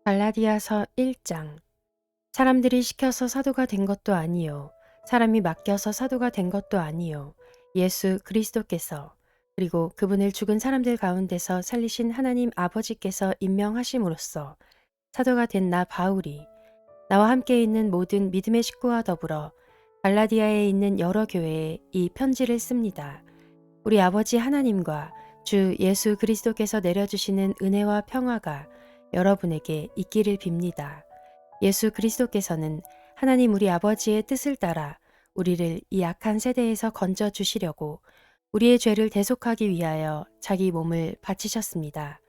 갈라디아서 1장. 사람들이 시켜서 사도가 된 것도 아니요 사람이 맡겨서 사도가 된 것도 아니요 예수 그리스도께서 그리고 그분을 죽은 사람들 가운데서 살리신 하나님 아버지께서 임명하심으로써 사도가 된 나 바울이 나와 함께 있는 모든 믿음의 식구와 더불어 갈라디아에 있는 여러 교회에 이 편지를 씁니다. 우리 아버지 하나님과 주 예수 그리스도께서 내려주시는 은혜와 평화가 여러분에게 있기를 빕니다. 예수 그리스도께서는 하나님 우리 아버지의 뜻을 따라 우리를 이 악한 세대에서 건져 주시려고 우리의 죄를 대속하기 위하여 자기 몸을 바치셨습니다.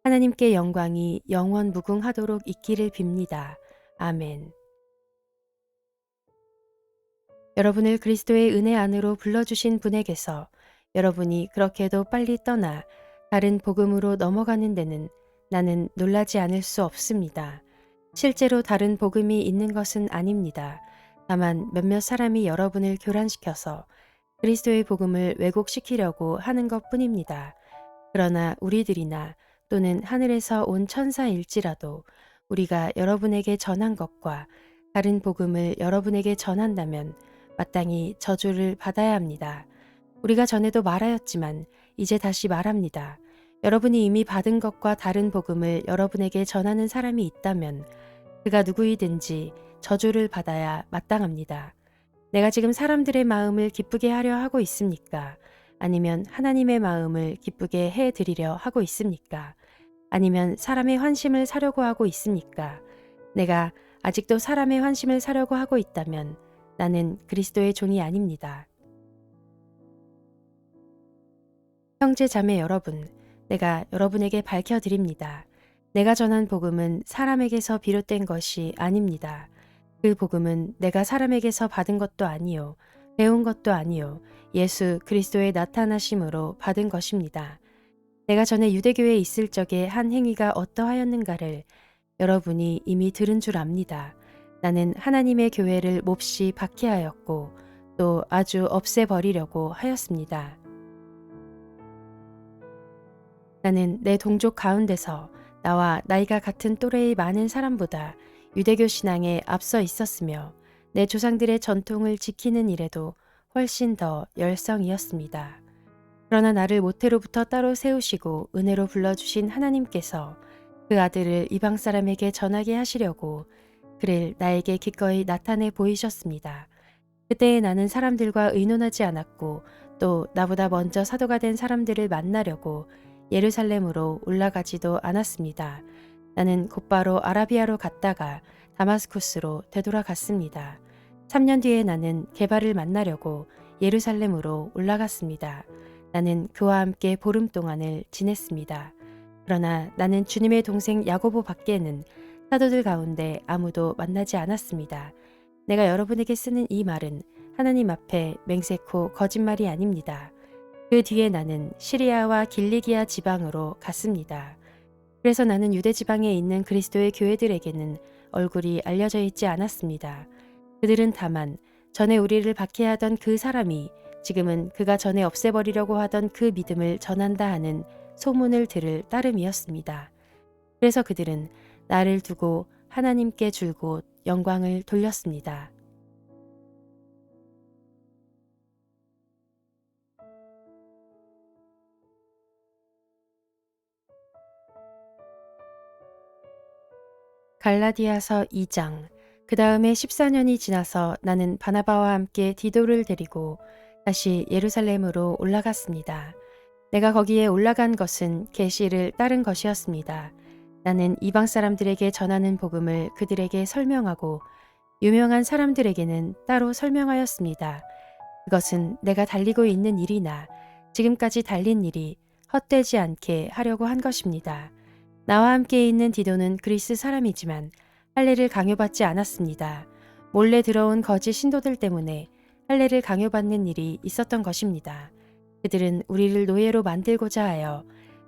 하나님께 영광이 영원 무궁하도록 있기를 빕니다. 아멘. 여러분을 그리스도의 은혜 안으로 불러주신 분에게서 여러분이 그렇게도 빨리 떠나 다른 복음으로 넘어가는 데는 나는 놀라지 않을 수 없습니다. 실제로 다른 복음이 있는 것은 아닙니다. 다만 몇몇 사람이 여러분을 교란시켜서 그리스도의 복음을 왜곡시키려고 하는 것 뿐입니다. 그러나 우리들이나 또는 하늘에서 온 천사일지라도 우리가 여러분에게 전한 것과 다른 복음을 여러분에게 전한다면 마땅히 저주를 받아야 합니다. 우리가 전에도 말하였지만 이제 다시 말합니다. 여러분이 이미 받은 것과 다른 복음을 여러분에게 전하는 사람이 있다면 그가 누구이든지 저주를 받아야 마땅합니다. 내가 지금 사람들의 마음을 기쁘게 하려 하고 있습니까? 아니면 하나님의 마음을 기쁘게 해드리려 하고 있습니까? 아니면 사람의 환심을 사려고 하고 있습니까? 내가 아직도 사람의 환심을 사려고 하고 있다면 나는 그리스도의 종이 아닙니다. 형제 자매 여러분, 내가 여러분에게 밝혀드립니다. 내가 전한 복음은 사람에게서 비롯된 것이 아닙니다. 그 복음은 내가 사람에게서 받은 것도 아니요 배운 것도 아니요 예수 그리스도의 나타나심으로 받은 것입니다. 내가 전에 유대교에 있을 적에 한 행위가 어떠하였는가를 여러분이 이미 들은 줄 압니다. 나는 하나님의 교회를 몹시 박해하였고 또 아주 없애버리려고 하였습니다. 나는 내 동족 가운데서 나와 나이가 같은 또래의 많은 사람보다 유대교 신앙에 앞서 있었으며 내 조상들의 전통을 지키는 일에도 훨씬 더 열성이었습니다. 그러나 나를 모태로부터 따로 세우시고 은혜로 불러주신 하나님께서 그 아들을 이방 사람에게 전하게 하시려고 그를 나에게 기꺼이 나타내 보이셨습니다. 그때에 나는 사람들과 의논하지 않았고 또 나보다 먼저 사도가 된 사람들을 만나려고 예루살렘으로 올라가지도 않았습니다. 나는 곧바로 아라비아로 갔다가 다마스쿠스로 되돌아갔습니다. 3년 뒤에 나는 게바를 만나려고 예루살렘으로 올라갔습니다. 나는 그와 함께 보름 동안을 지냈습니다. 그러나 나는 주님의 동생 야고보 밖에는 사도들 가운데 아무도 만나지 않았습니다. 내가 여러분에게 쓰는 이 말은 하나님 앞에 맹세코 거짓말이 아닙니다. 그 뒤에 나는 시리아와 길리기아 지방으로 갔습니다. 그래서 나는 유대 지방에 있는 그리스도의 교회들에게는 얼굴이 알려져 있지 않았습니다. 그들은 다만 전에 우리를 박해하던 그 사람이 지금은 그가 전에 없애버리려고 하던 그 믿음을 전한다 하는 소문을 들을 따름이었습니다. 그래서 그들은 나를 두고 하나님께 줄곧 영광을 돌렸습니다. 갈라디아서 2장. 그 다음에 14년이 지나서 나는 바나바와 함께 디도를 데리고 다시 예루살렘으로 올라갔습니다. 내가 거기에 올라간 것은 계시를 따른 것이었습니다. 나는 이방 사람들에게 전하는 복음을 그들에게 설명하고 유명한 사람들에게는 따로 설명하였습니다. 그것은 내가 달리고 있는 일이나 지금까지 달린 일이 헛되지 않게 하려고 한 것입니다. 나와 함께 있는 디도는 그리스 사람이지만 할례를 강요받지 않았습니다. 몰래 들어온 거짓 신도들 때문에 할례를 강요받는 일이 있었던 것입니다. 그들은 우리를 노예로 만들고자 하여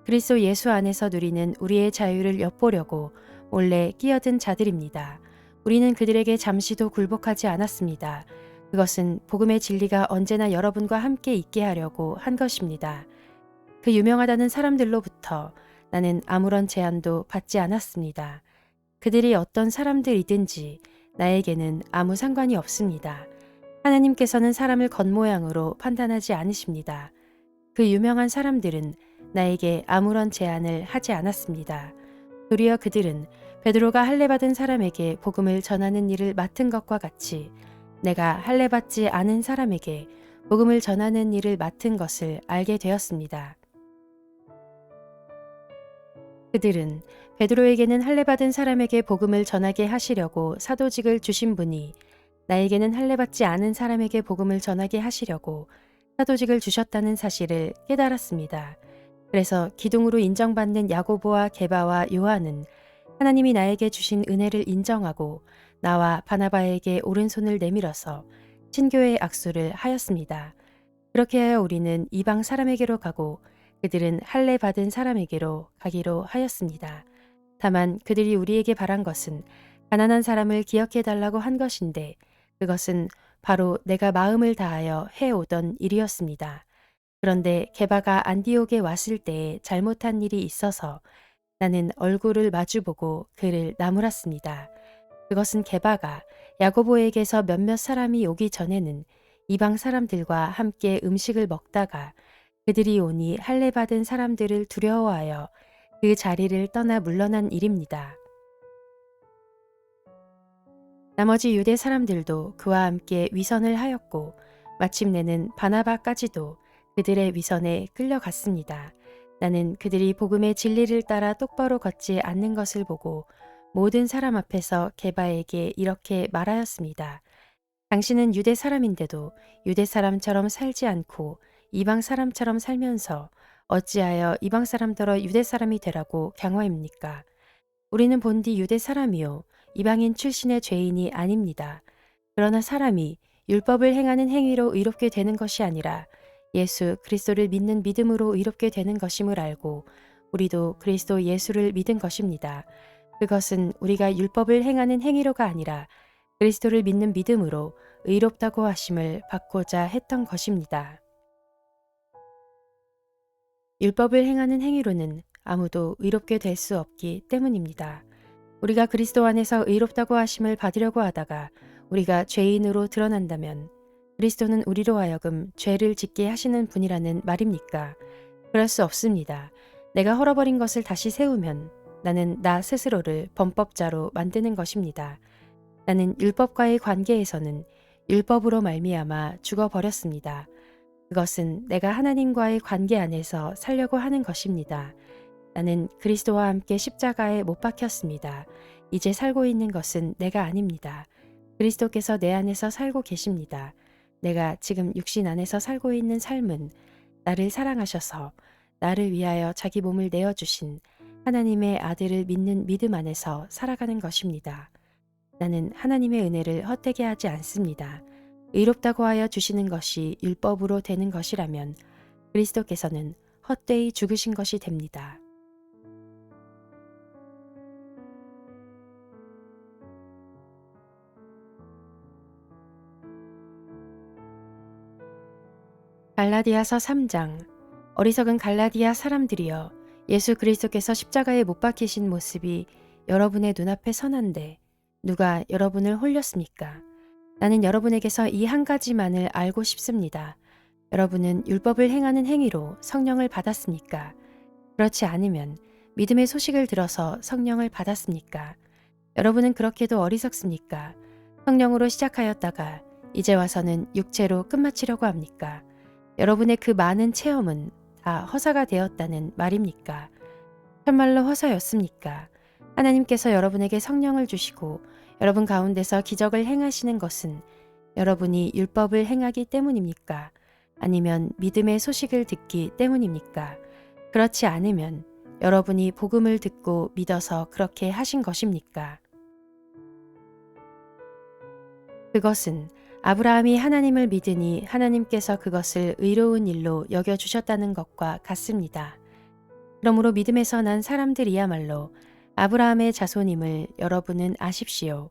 그리스도 예수 안에서 누리는 우리의 자유를 엿보려고 몰래 끼어든 자들입니다. 우리는 그들에게 잠시도 굴복하지 않았습니다. 그것은 복음의 진리가 언제나 여러분과 함께 있게 하려고 한 것입니다. 그 유명하다는 사람들로부터 나는 아무런 제한도 받지 않았습니다. 그들이 어떤 사람들이든지 나에게는 아무 상관이 없습니다. 하나님께서는 사람을 겉모양으로 판단하지 않으십니다. 그 유명한 사람들은 나에게 아무런 제안을 하지 않았습니다. 도리어 그들은 베드로가 할례받은 사람에게 복음을 전하는 일을 맡은 것과 같이 내가 할례받지 않은 사람에게 복음을 전하는 일을 맡은 것을 알게 되었습니다. 그들은 베드로에게는 할례받은 사람에게 복음을 전하게 하시려고 사도직을 주신 분이 나에게는 할례받지 않은 사람에게 복음을 전하게 하시려고 사도직을 주셨다는 사실을 깨달았습니다. 그래서 기둥으로 인정받는 야고보와 게바와 요한은 하나님이 나에게 주신 은혜를 인정하고 나와 바나바에게 오른손을 내밀어서 친교의 악수를 하였습니다. 그렇게 하여 우리는 이방 사람에게로 가고 그들은 할례 받은 사람에게로 가기로 하였습니다. 다만 그들이 우리에게 바란 것은 가난한 사람을 기억해 달라고 한 것인데 그것은 바로 내가 마음을 다하여 해오던 일이었습니다. 그런데 게바가 안디옥에 왔을 때에 잘못한 일이 있어서 나는 얼굴을 마주보고 그를 나무랐습니다. 그것은 게바가 야고보에게서 몇몇 사람이 오기 전에는 이방 사람들과 함께 음식을 먹다가 그들이 오니 할례 받은 사람들을 두려워하여 그 자리를 떠나 물러난 일입니다. 나머지 유대 사람들도 그와 함께 위선을 하였고 마침내는 바나바까지도 그들의 위선에 끌려갔습니다. 나는 그들이 복음의 진리를 따라 똑바로 걷지 않는 것을 보고 모든 사람 앞에서 게바에게 이렇게 말하였습니다. 당신은 유대 사람인데도 유대 사람처럼 살지 않고 이방 사람처럼 살면서 어찌하여 이방 사람더러 유대 사람이 되라고 강화입니까? 우리는 본디 유대 사람이요 이방인 출신의 죄인이 아닙니다. 그러나 사람이 율법을 행하는 행위로 의롭게 되는 것이 아니라 예수 그리스도를 믿는 믿음으로 의롭게 되는 것임을 알고 우리도 그리스도 예수를 믿은 것입니다. 그것은 우리가 율법을 행하는 행위로가 아니라 그리스도를 믿는 믿음으로 의롭다고 하심을 받고자 했던 것입니다. 율법을 행하는 행위로는 아무도 의롭게 될 수 없기 때문입니다. 우리가 그리스도 안에서 의롭다고 하심을 받으려고 하다가 우리가 죄인으로 드러난다면 그리스도는 우리로 하여금 죄를 짓게 하시는 분이라는 말입니까? 그럴 수 없습니다. 내가 헐어버린 것을 다시 세우면 나는 나 스스로를 범법자로 만드는 것입니다. 나는 율법과의 관계에서는 율법으로 말미암아 죽어버렸습니다. 그것은 내가 하나님과의 관계 안에서 살려고 하는 것입니다. 나는 그리스도와 함께 십자가에 못 박혔습니다. 이제 살고 있는 것은 내가 아닙니다. 그리스도께서 내 안에서 살고 계십니다. 내가 지금 육신 안에서 살고 있는 삶은 나를 사랑하셔서 나를 위하여 자기 몸을 내어주신 하나님의 아들을 믿는 믿음 안에서 살아가는 것입니다. 나는 하나님의 은혜를 헛되게 하지 않습니다. 의롭다고 하여 주시는 것이 율법으로 되는 것이라면 그리스도께서는 헛되이 죽으신 것이 됩니다. 갈라디아서 3장. 어리석은 갈라디아 사람들이여, 예수 그리스도께서 십자가에 못 박히신 모습이 여러분의 눈앞에 선한데 누가 여러분을 홀렸습니까? 나는 여러분에게서 이 한 가지만을 알고 싶습니다. 여러분은 율법을 행하는 행위로 성령을 받았습니까? 그렇지 않으면 믿음의 소식을 들어서 성령을 받았습니까? 여러분은 그렇게도 어리석습니까? 성령으로 시작하였다가 이제 와서는 육체로 끝마치려고 합니까? 여러분의 그 많은 체험은 다 허사가 되었다는 말입니까? 참말로 허사였습니까? 하나님께서 여러분에게 성령을 주시고 여러분 가운데서 기적을 행하시는 것은 여러분이 율법을 행하기 때문입니까? 아니면 믿음의 소식을 듣기 때문입니까? 그렇지 않으면 여러분이 복음을 듣고 믿어서 그렇게 하신 것입니까? 그것은 아브라함이 하나님을 믿으니 하나님께서 그것을 의로운 일로 여겨주셨다는 것과 같습니다. 그러므로 믿음에서 난 사람들이야말로 아브라함의 자손임을 여러분은 아십시오.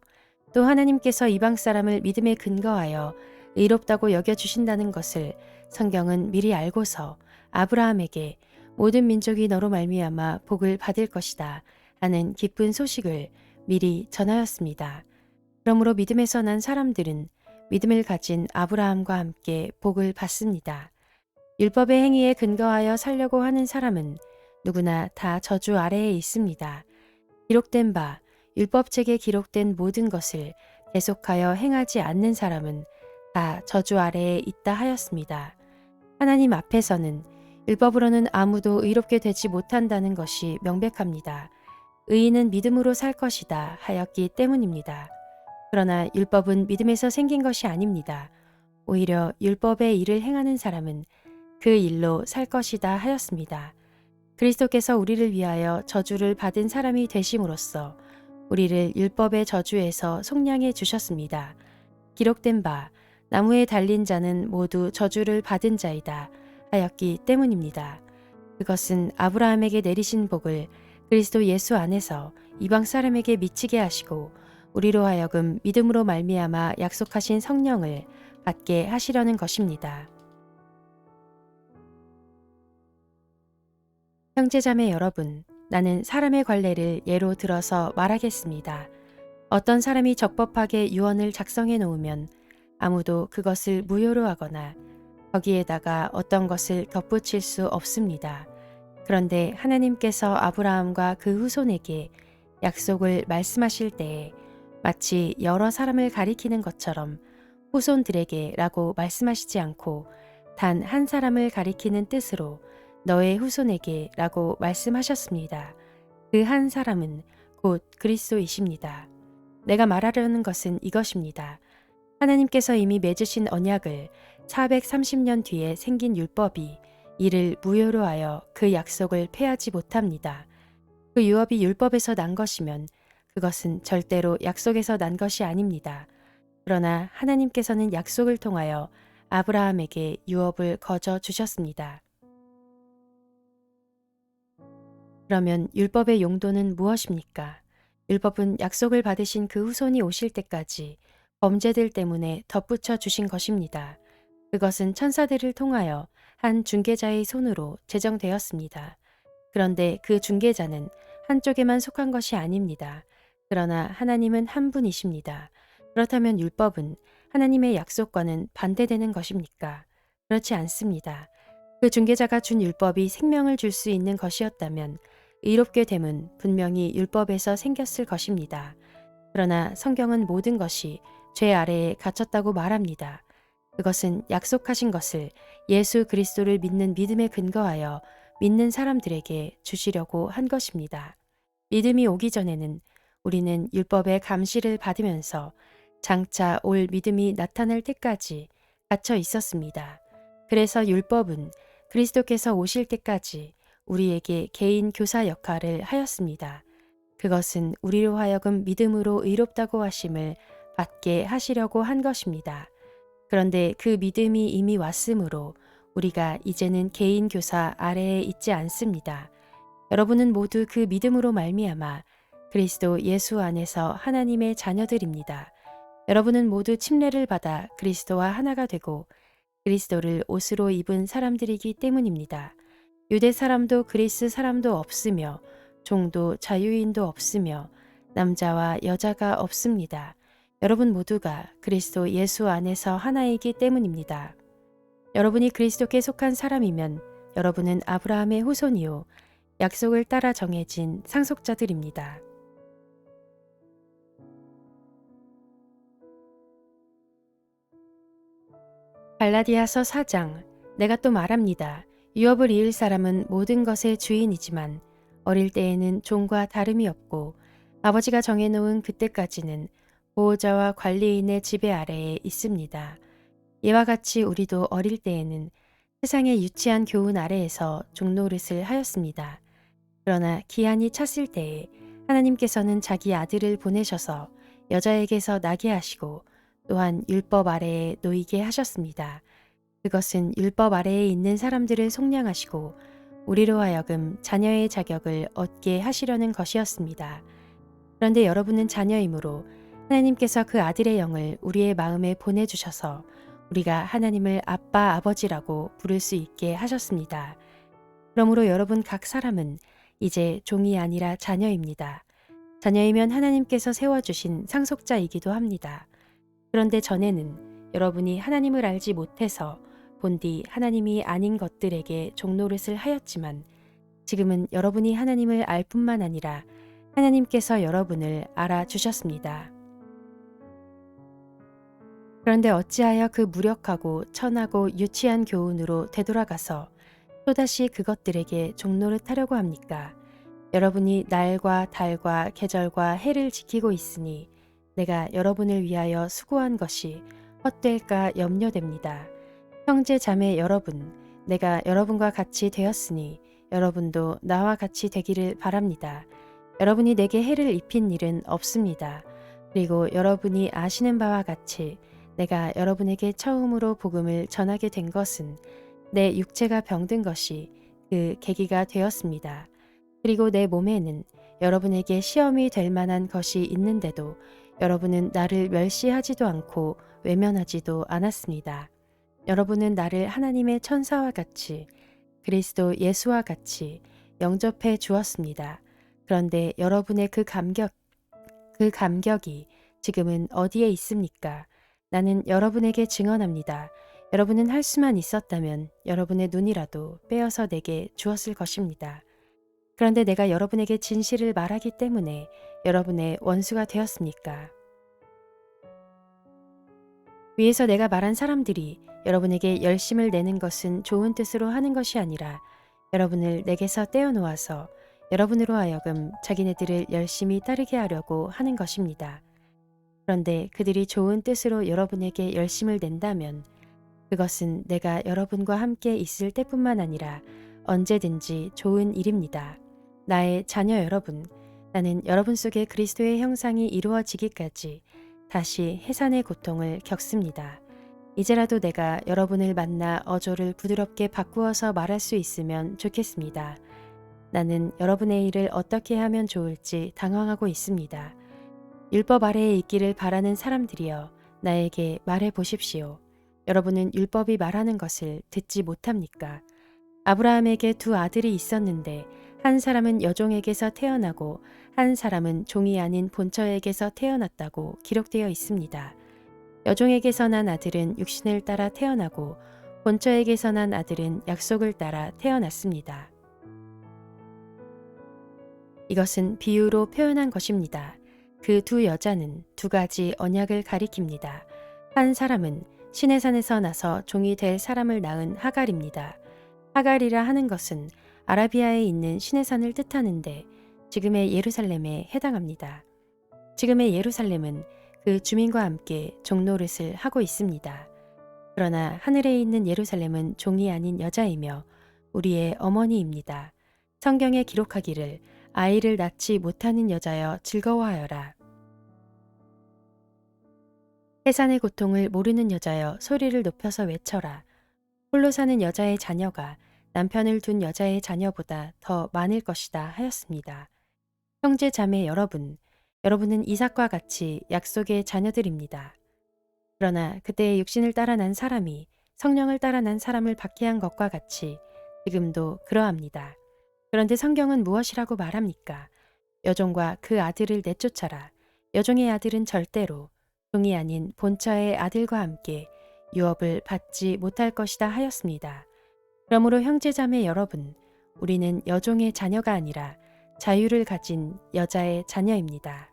또 하나님께서 이방 사람을 믿음에 근거하여 의롭다고 여겨주신다는 것을 성경은 미리 알고서 아브라함에게 모든 민족이 너로 말미암아 복을 받을 것이다 하는 기쁜 소식을 미리 전하였습니다. 그러므로 믿음에서 난 사람들은 믿음을 가진 아브라함과 함께 복을 받습니다. 율법의 행위에 근거하여 살려고 하는 사람은 누구나 다 저주 아래에 있습니다. 기록된 바 율법책에 기록된 모든 것을 계속하여 행하지 않는 사람은 다 저주 아래에 있다 하였습니다. 하나님 앞에서는 율법으로는 아무도 의롭게 되지 못한다는 것이 명백합니다. 의인은 믿음으로 살 것이다 하였기 때문입니다. 그러나 율법은 믿음에서 생긴 것이 아닙니다. 오히려 율법의 일을 행하는 사람은 그 일로 살 것이다 하였습니다. 그리스도께서 우리를 위하여 저주를 받은 사람이 되심으로써 우리를 율법의 저주에서 속량해 주셨습니다. 기록된 바 나무에 달린 자는 모두 저주를 받은 자이다 하였기 때문입니다. 그것은 아브라함에게 내리신 복을 그리스도 예수 안에서 이방 사람에게 미치게 하시고 우리로 하여금 믿음으로 말미암아 약속하신 성령을 받게 하시려는 것입니다. 형제자매 여러분, 나는 사람의 관례를 예로 들어서 말하겠습니다. 어떤 사람이 적법하게 유언을 작성해 놓으면 아무도 그것을 무효로 하거나 거기에다가 어떤 것을 덧붙일 수 없습니다. 그런데 하나님께서 아브라함과 그 후손에게 약속을 말씀하실 때에 마치 여러 사람을 가리키는 것처럼 후손들에게 라고 말씀하시지 않고 단 한 사람을 가리키는 뜻으로 너의 후손에게 라고 말씀하셨습니다. 그 한 사람은 곧 그리스도이십니다. 내가 말하려는 것은 이것입니다. 하나님께서 이미 맺으신 언약을 430년 뒤에 생긴 율법이 이를 무효로 하여 그 약속을 폐하지 못합니다. 그 유업이 율법에서 난 것이면 그것은 절대로 약속에서 난 것이 아닙니다. 그러나 하나님께서는 약속을 통하여 아브라함에게 유업을 거저 주셨습니다. 그러면 율법의 용도는 무엇입니까? 율법은 약속을 받으신 그 후손이 오실 때까지 범죄들 때문에 덧붙여 주신 것입니다. 그것은 천사들을 통하여 한 중개자의 손으로 제정되었습니다. 그런데 그 중개자는 한쪽에만 속한 것이 아닙니다. 그러나 하나님은 한 분이십니다. 그렇다면 율법은 하나님의 약속과는 반대되는 것입니까? 그렇지 않습니다. 그 중개자가 준 율법이 생명을 줄 수 있는 것이었다면 의롭게 됨은 분명히 율법에서 생겼을 것입니다. 그러나 성경은 모든 것이 죄 아래에 갇혔다고 말합니다. 그것은 약속하신 것을 예수 그리스도를 믿는 믿음에 근거하여 믿는 사람들에게 주시려고 한 것입니다. 믿음이 오기 전에는 우리는 율법의 감시를 받으면서 장차 올 믿음이 나타날 때까지 갇혀 있었습니다. 그래서 율법은 그리스도께서 오실 때까지 우리에게 개인 교사 역할을 하였습니다. 그것은 우리로 하여금 믿음으로 의롭다고 하심을 받게 하시려고 한 것입니다. 그런데 그 믿음이 이미 왔으므로 우리가 이제는 개인 교사 아래에 있지 않습니다. 여러분은 모두 그 믿음으로 말미암아 그리스도 예수 안에서 하나님의 자녀들입니다. 여러분은 모두 침례를 받아 그리스도와 하나가 되고 그리스도를 옷으로 입은 사람들이기 때문입니다. 유대 사람도 그리스 사람도 없으며 종도 자유인도 없으며 남자와 여자가 없습니다. 여러분 모두가 그리스도 예수 안에서 하나이기 때문입니다. 여러분이 그리스도께 속한 사람이면 여러분은 아브라함의 후손이요 약속을 따라 정해진 상속자들입니다. 갈라디아서 4장. 내가 또 말합니다. 유업을 이을 사람은 모든 것의 주인이지만 어릴 때에는 종과 다름이 없고 아버지가 정해놓은 그때까지는 보호자와 관리인의 지배 아래에 있습니다. 이와 같이 우리도 어릴 때에는 세상의 유치한 교훈 아래에서 종노릇을 하였습니다. 그러나 기한이 찼을 때에 하나님께서는 자기 아들을 보내셔서 여자에게서 나게 하시고 또한 율법 아래에 놓이게 하셨습니다. 그것은 율법 아래에 있는 사람들을 속량하시고 우리로 하여금 자녀의 자격을 얻게 하시려는 것이었습니다. 그런데 여러분은 자녀이므로 하나님께서 그 아들의 영을 우리의 마음에 보내주셔서 우리가 하나님을 아빠 아버지라고 부를 수 있게 하셨습니다. 그러므로 여러분 각 사람은 이제 종이 아니라 자녀입니다. 자녀이면 하나님께서 세워주신 상속자이기도 합니다. 그런데 전에는 여러분이 하나님을 알지 못해서 본디 하나님이 아닌 것들에게 종노릇을 하였지만 지금은 여러분이 하나님을 알 뿐만 아니라 하나님께서 여러분을 알아주셨습니다. 그런데 어찌하여 그 무력하고 천하고 유치한 교훈으로 되돌아가서 또다시 그것들에게 종노릇하려고 합니까? 여러분이 날과 달과 계절과 해를 지키고 있으니 내가 여러분을 위하여 수고한 것이 헛될까 염려됩니다. 형제 자매 여러분, 내가 여러분과 같이 되었으니 여러분도 나와 같이 되기를 바랍니다. 여러분이 내게 해를 입힌 일은 없습니다. 그리고 여러분이 아시는 바와 같이 내가 여러분에게 처음으로 복음을 전하게 된 것은 내 육체가 병든 것이 그 계기가 되었습니다. 그리고 내 몸에는 여러분에게 시험이 될 만한 것이 있는데도 여러분은 나를 멸시하지도 않고 외면하지도 않았습니다. 여러분은 나를 하나님의 천사와 같이 그리스도 예수와 같이 영접해 주었습니다. 그런데 여러분의 그 감격이 지금은 어디에 있습니까? 나는 여러분에게 증언합니다. 여러분은 할 수만 있었다면 여러분의 눈이라도 빼어서 내게 주었을 것입니다. 그런데 내가 여러분에게 진실을 말하기 때문에 여러분의 원수가 되었습니까? 위에서 내가 말한 사람들이 여러분에게 열심을 내는 것은 좋은 뜻으로 하는 것이 아니라 여러분을 내게서 떼어놓아서 여러분으로 하여금 자기네들을 열심히 따르게 하려고 하는 것입니다. 그런데 그들이 좋은 뜻으로 여러분에게 열심을 낸다면 그것은 내가 여러분과 함께 있을 때뿐만 아니라 언제든지 좋은 일입니다. 나의 자녀 여러분, 나는 여러분 속에 그리스도의 형상이 이루어지기까지 다시 해산의 고통을 겪습니다. 이제라도 내가 여러분을 만나 어조를 부드럽게 바꾸어서 말할 수 있으면 좋겠습니다. 나는 여러분의 일을 어떻게 하면 좋을지 당황하고 있습니다. 율법 아래에 있기를 바라는 사람들이여 나에게 말해 보십시오. 여러분은 율법이 말하는 것을 듣지 못합니까? 아브라함에게 두 아들이 있었는데 한 사람은 여종에게서 태어나고 한 사람은 종이 아닌 본처에게서 태어났다고 기록되어 있습니다. 여종에게서 난 아들은 육신을 따라 태어나고 본처에게서 난 아들은 약속을 따라 태어났습니다. 이것은 비유로 표현한 것입니다. 그 두 여자는 두 가지 언약을 가리킵니다. 한 사람은 시내산에서 나서 종이 될 사람을 낳은 하갈입니다. 하갈이라 하는 것은 아라비아에 있는 시내산을 뜻하는데 지금의 예루살렘에 해당합니다. 지금의 예루살렘은 그 주민과 함께 종노릇을 하고 있습니다. 그러나 하늘에 있는 예루살렘은 종이 아닌 여자이며 우리의 어머니입니다. 성경에 기록하기를 아이를 낳지 못하는 여자여 즐거워하여라. 해산의 고통을 모르는 여자여 소리를 높여서 외쳐라. 홀로 사는 여자의 자녀가 남편을 둔 여자의 자녀보다 더 많을 것이다 하였습니다. 형제 자매 여러분, 여러분은 이삭과 같이 약속의 자녀들입니다. 그러나 그때의 육신을 따라 난 사람이 성령을 따라 난 사람을 박해한 것과 같이 지금도 그러합니다. 그런데 성경은 무엇이라고 말합니까? 여종과 그 아들을 내쫓아라. 여종의 아들은 절대로 종이 아닌 본처의 아들과 함께 유업을 받지 못할 것이다 하였습니다. 그러므로 형제자매 여러분, 우리는 여종의 자녀가 아니라 자유를 가진 여자의 자녀입니다.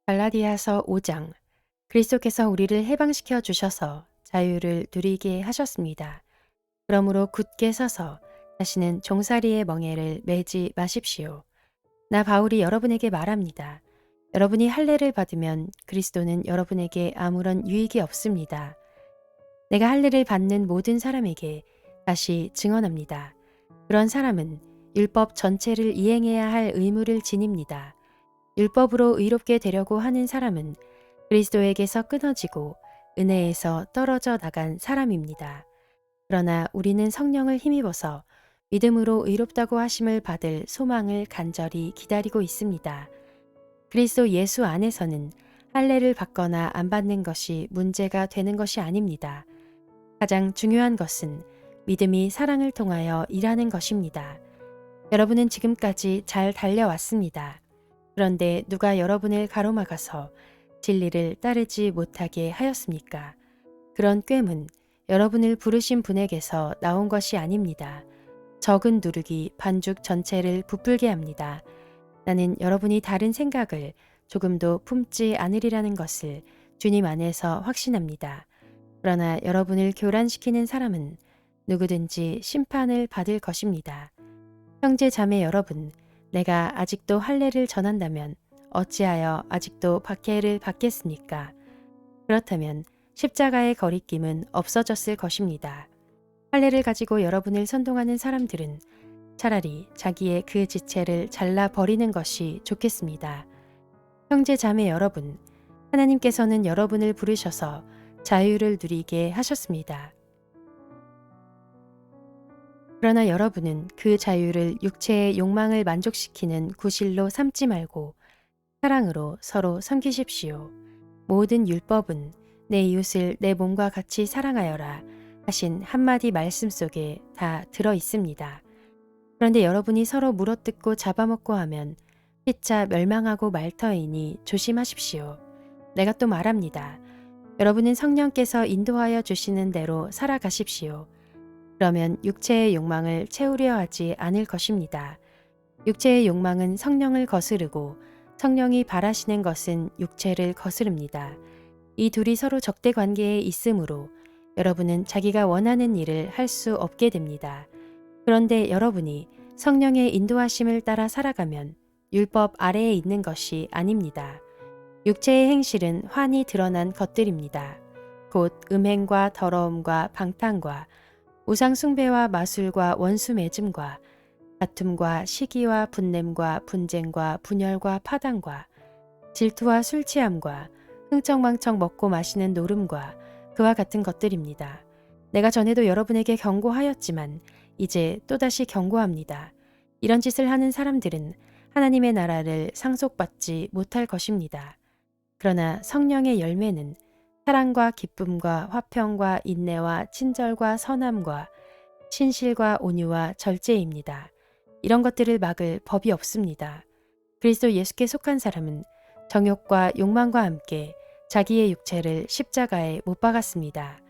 갈라디아서 5장. 그리스도께서 우리를 해방시켜 주셔서 자유를 누리게 하셨습니다. 그러므로 굳게 서서 다시는 종살이의 멍에를 매지 마십시오. 나 바울이 여러분에게 말합니다. 여러분이 할례를 받으면 그리스도는 여러분에게 아무런 유익이 없습니다. 내가 할례를 받는 모든 사람에게 다시 증언합니다. 그런 사람은 율법 전체를 이행해야 할 의무를 지닙니다. 율법으로 의롭게 되려고 하는 사람은 그리스도에게서 끊어지고 은혜에서 떨어져 나간 사람입니다. 그러나 우리는 성령을 힘입어서 믿음으로 의롭다고 하심을 받을 소망을 간절히 기다리고 있습니다. 그리스도 예수 안에서는 할례를 받거나 안 받는 것이 문제가 되는 것이 아닙니다. 가장 중요한 것은 믿음이 사랑을 통하여 일하는 것입니다. 여러분은 지금까지 잘 달려왔습니다. 그런데 누가 여러분을 가로막아서 진리를 따르지 못하게 하였습니까? 그런 꾀문, 여러분을 부르신 분에게서 나온 것이 아닙니다. 적은 누룩이 반죽 전체를 부풀게 합니다. 나는 여러분이 다른 생각을 조금도 품지 않으리라는 것을 주님 안에서 확신합니다. 그러나 여러분을 교란시키는 사람은 누구든지 심판을 받을 것입니다. 형제 자매 여러분, 내가 아직도 할례를 전한다면 어찌하여 아직도 박해를 받겠습니까? 그렇다면 십자가의 거리낌은 없어졌을 것입니다. 할례를 가지고 여러분을 선동하는 사람들은 차라리 자기의 그 지체를 잘라버리는 것이 좋겠습니다. 형제 자매 여러분, 하나님께서는 여러분을 부르셔서 자유를 누리게 하셨습니다. 그러나 여러분은 그 자유를 육체의 욕망을 만족시키는 구실로 삼지 말고 사랑으로 서로 섬기십시오. 모든 율법은 내 이웃을 내 몸과 같이 사랑하여라 하신 한마디 말씀 속에 다 들어 있습니다. 그런데 여러분이 서로 물어뜯고 잡아먹고 하면 피차 멸망하고 말 터이니 조심하십시오. 내가 또 말합니다. 여러분은 성령께서 인도하여 주시는 대로 살아가십시오. 그러면 육체의 욕망을 채우려 하지 않을 것입니다. 육체의 욕망은 성령을 거스르고 성령이 바라시는 것은 육체를 거스릅니다. 이 둘이 서로 적대 관계에 있으므로 여러분은 자기가 원하는 일을 할 수 없게 됩니다. 그런데 여러분이 성령의 인도하심을 따라 살아가면 율법 아래에 있는 것이 아닙니다. 육체의 행실은 환히 드러난 것들입니다. 곧 음행과 더러움과 방탕과 우상숭배와 마술과 원수 맺음과 다툼과 시기와 분냄과 분쟁과 분열과 파당과 질투와 술 취함과 흥청망청 먹고 마시는 노름과 그와 같은 것들입니다. 내가 전에도 여러분에게 경고하였지만 이제 또다시 경고합니다. 이런 짓을 하는 사람들은 하나님의 나라를 상속받지 못할 것입니다. 그러나 성령의 열매는 사랑과 기쁨과 화평과 인내와 친절과 선함과 신실과 온유와 절제입니다. 이런 것들을 막을 법이 없습니다. 그리스도 예수께 속한 사람은 정욕과 욕망과 함께 자기의 육체를 십자가에 못 박았습니다.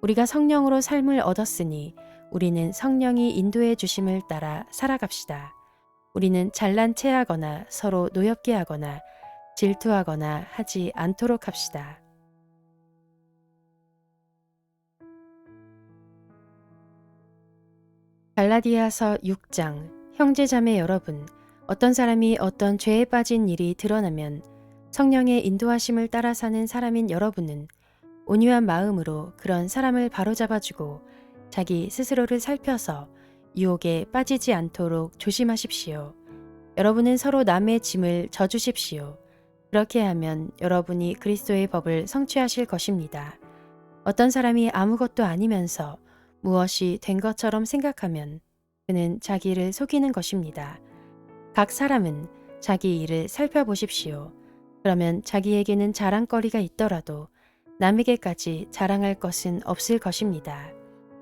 우리가 성령으로 삶을 얻었으니 우리는 성령이 인도해 주심을 따라 살아갑시다. 우리는 잘난 체하거나 서로 노엽게 하거나 질투하거나 하지 않도록 합시다. 갈라디아서 6장. 형제자매 여러분, 어떤 사람이 어떤 죄에 빠진 일이 드러나면 성령의 인도하심을 따라 사는 사람인 여러분은 온유한 마음으로 그런 사람을 바로잡아주고 자기 스스로를 살펴서 유혹에 빠지지 않도록 조심하십시오. 여러분은 서로 남의 짐을 져주십시오. 그렇게 하면 여러분이 그리스도의 법을 성취하실 것입니다. 어떤 사람이 아무것도 아니면서 무엇이 된 것처럼 생각하면 그는 자기를 속이는 것입니다. 각 사람은 자기 일을 살펴보십시오. 그러면 자기에게는 자랑거리가 있더라도 남에게까지 자랑할 것은 없을 것입니다.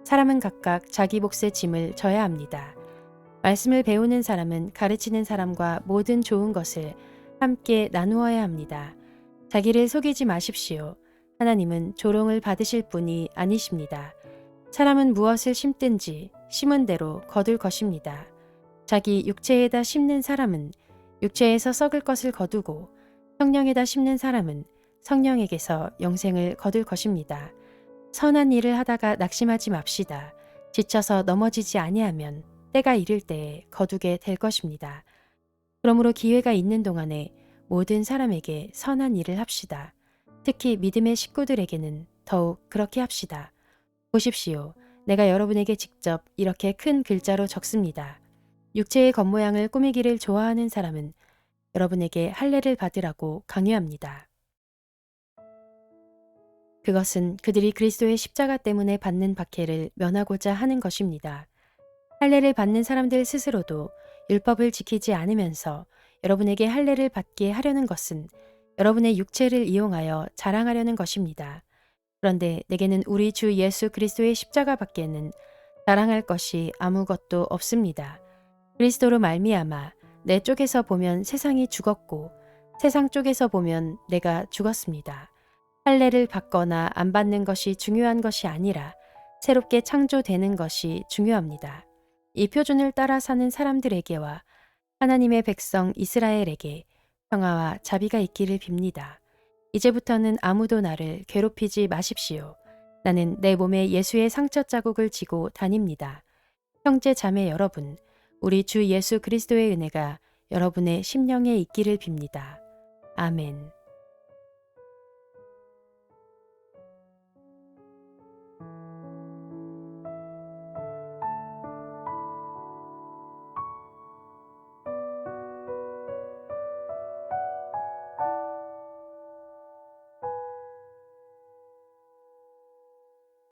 사람은 각각 자기 몫의 짐을 져야 합니다. 말씀을 배우는 사람은 가르치는 사람과 모든 좋은 것을 함께 나누어야 합니다. 자기를 속이지 마십시오. 하나님은 조롱을 받으실 분이 아니십니다. 사람은 무엇을 심든지 심은 대로 거둘 것입니다. 자기 육체에다 심는 사람은 육체에서 썩을 것을 거두고 성령에다 심는 사람은 성령에게서 영생을 거둘 것입니다. 선한 일을 하다가 낙심하지 맙시다. 지쳐서 넘어지지 아니하면 때가 이를 때에 거두게 될 것입니다. 그러므로 기회가 있는 동안에 모든 사람에게 선한 일을 합시다. 특히 믿음의 식구들에게는 더욱 그렇게 합시다. 보십시오. 내가 여러분에게 직접 이렇게 큰 글자로 적습니다. 육체의 겉모양을 꾸미기를 좋아하는 사람은 여러분에게 할례를 받으라고 강요합니다. 그것은 그들이 그리스도의 십자가 때문에 받는 박해를 면하고자 하는 것입니다. 할례를 받는 사람들 스스로도 율법을 지키지 않으면서 여러분에게 할례를 받게 하려는 것은 여러분의 육체를 이용하여 자랑하려는 것입니다. 그런데 내게는 우리 주 예수 그리스도의 십자가 밖에는 자랑할 것이 아무것도 없습니다. 그리스도로 말미암아 내 쪽에서 보면 세상이 죽었고 세상 쪽에서 보면 내가 죽었습니다. 할례를 받거나 안 받는 것이 중요한 것이 아니라 새롭게 창조되는 것이 중요합니다. 이 표준을 따라 사는 사람들에게와 하나님의 백성 이스라엘에게 평화와 자비가 있기를 빕니다. 이제부터는 아무도 나를 괴롭히지 마십시오. 나는 내 몸에 예수의 상처 자국을 지고 다닙니다. 형제 자매 여러분, 우리 주 예수 그리스도의 은혜가 여러분의 심령에 있기를 빕니다. 아멘.